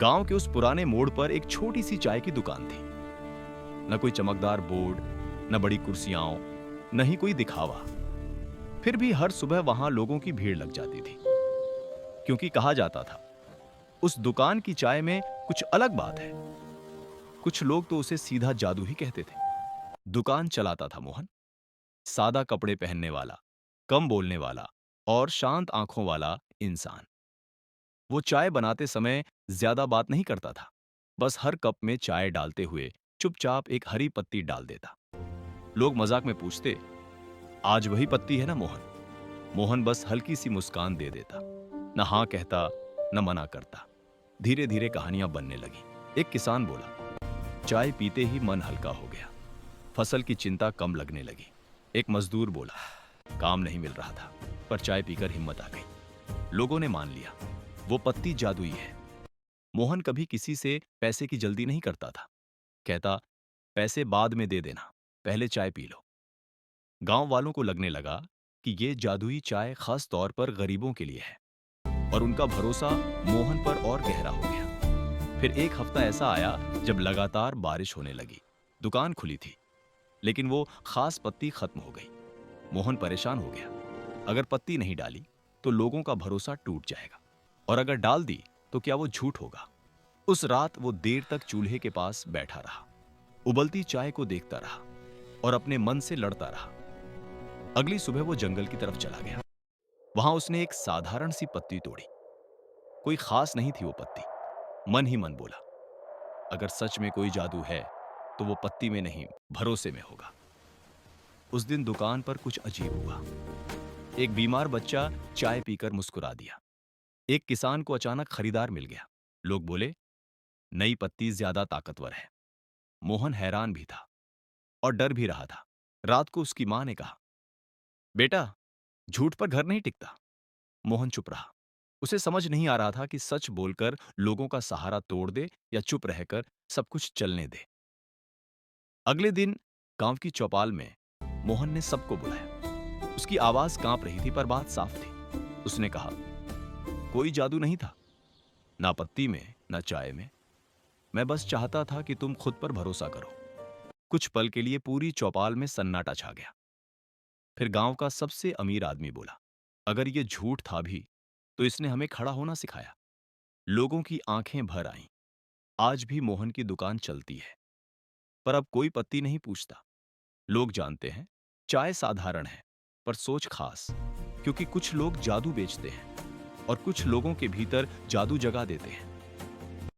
गांव के उस पुराने मोड़ पर एक छोटी सी चाय की दुकान थी। न कोई चमकदार बोर्ड, न बड़ी कुर्सियां, न ही कोई दिखावा। फिर भी हर सुबह वहां लोगों की भीड़ लग जाती थी, क्योंकि कहा जाता था उस दुकान की चाय में कुछ अलग बात है। कुछ लोग तो उसे सीधा जादू ही कहते थे। दुकान चलाता था मोहन, सादा कपड़े पहनने वाला, कम बोलने वाला और शांत आंखों वाला इंसान। वो चाय बनाते समय ज्यादा बात नहीं करता था, बस हर कप में चाय डालते हुए चुपचाप एक हरी पत्ती डाल देता। लोग मजाक में पूछते, आज वही पत्ती है ना मोहन? मोहन बस हल्की सी मुस्कान दे देता, न हाँ कहता न मना करता। धीरे धीरे कहानियां बनने लगी। एक किसान बोला, चाय पीते ही मन हल्का हो गया, फसल की चिंता कम लगने लगी। एक मजदूर बोला, काम नहीं मिल रहा था पर चाय पीकर हिम्मत आ गई। लोगों ने मान लिया, वो पत्ती जादुई है। मोहन कभी किसी से पैसे की जल्दी नहीं करता था। कहता, पैसे बाद में दे देना, पहले चाय पी लो। गांव वालों को लगने लगा कि ये जादुई चाय खास तौर पर गरीबों के लिए है, और उनका भरोसा मोहन पर और गहरा हो गया। फिर एक हफ्ता ऐसा आया जब लगातार बारिश होने लगी। दुकान खुली थी, लेकिन वो खास पत्ती खत्म हो गई। मोहन परेशान हो गया। अगर पत्ती नहीं डाली तो लोगों का भरोसा टूट जाएगा, और अगर डाल दी तो क्या वो झूठ होगा? उस रात वो देर तक चूल्हे के पास बैठा रहा, उबलती चाय को देखता रहा और अपने मन से लड़ता रहा। अगली सुबह वो जंगल की तरफ चला गया। वहां उसने एक साधारण सी पत्ती तोड़ी। कोई खास नहीं थी वो पत्ती। मन ही मन बोला, अगर सच में कोई जादू है तो वो पत्ती में नहीं, भरोसे में होगा। उस दिन दुकान पर कुछ अजीब हुआ। एक बीमार बच्चा चाय पीकर मुस्कुरा दिया। एक किसान को अचानक खरीदार मिल गया। लोग बोले, नई पत्ती ज्यादा ताकतवर है। मोहन हैरान भी था और डर भी रहा था। रात को उसकी मां ने कहा, बेटा, झूठ पर घर नहीं टिकता। मोहन चुप रहा। उसे समझ नहीं आ रहा था कि सच बोलकर लोगों का सहारा तोड़ दे या चुप रहकर सब कुछ चलने दे। अगले दिन गांव की चौपाल में मोहन ने सबको बुलाया। उसकी आवाज कांप रही थी पर बात साफ थी। उसने कहा, कोई जादू नहीं था, ना पत्ती में ना चाय में। मैं बस चाहता था कि तुम खुद पर भरोसा करो। कुछ पल के लिए पूरी चौपाल में सन्नाटा छा गया। फिर गांव का सबसे अमीर आदमी बोला, अगर ये झूठ था भी तो इसने हमें खड़ा होना सिखाया। लोगों की आंखें भर आईं। आज भी मोहन की दुकान चलती है, पर अब कोई पत्ती नहीं पूछता। लोग जानते हैं, चाय साधारण है पर सोच खास, क्योंकि कुछ लोग जादू बेचते हैं और कुछ लोगों के भीतर जादू जगा देते हैं।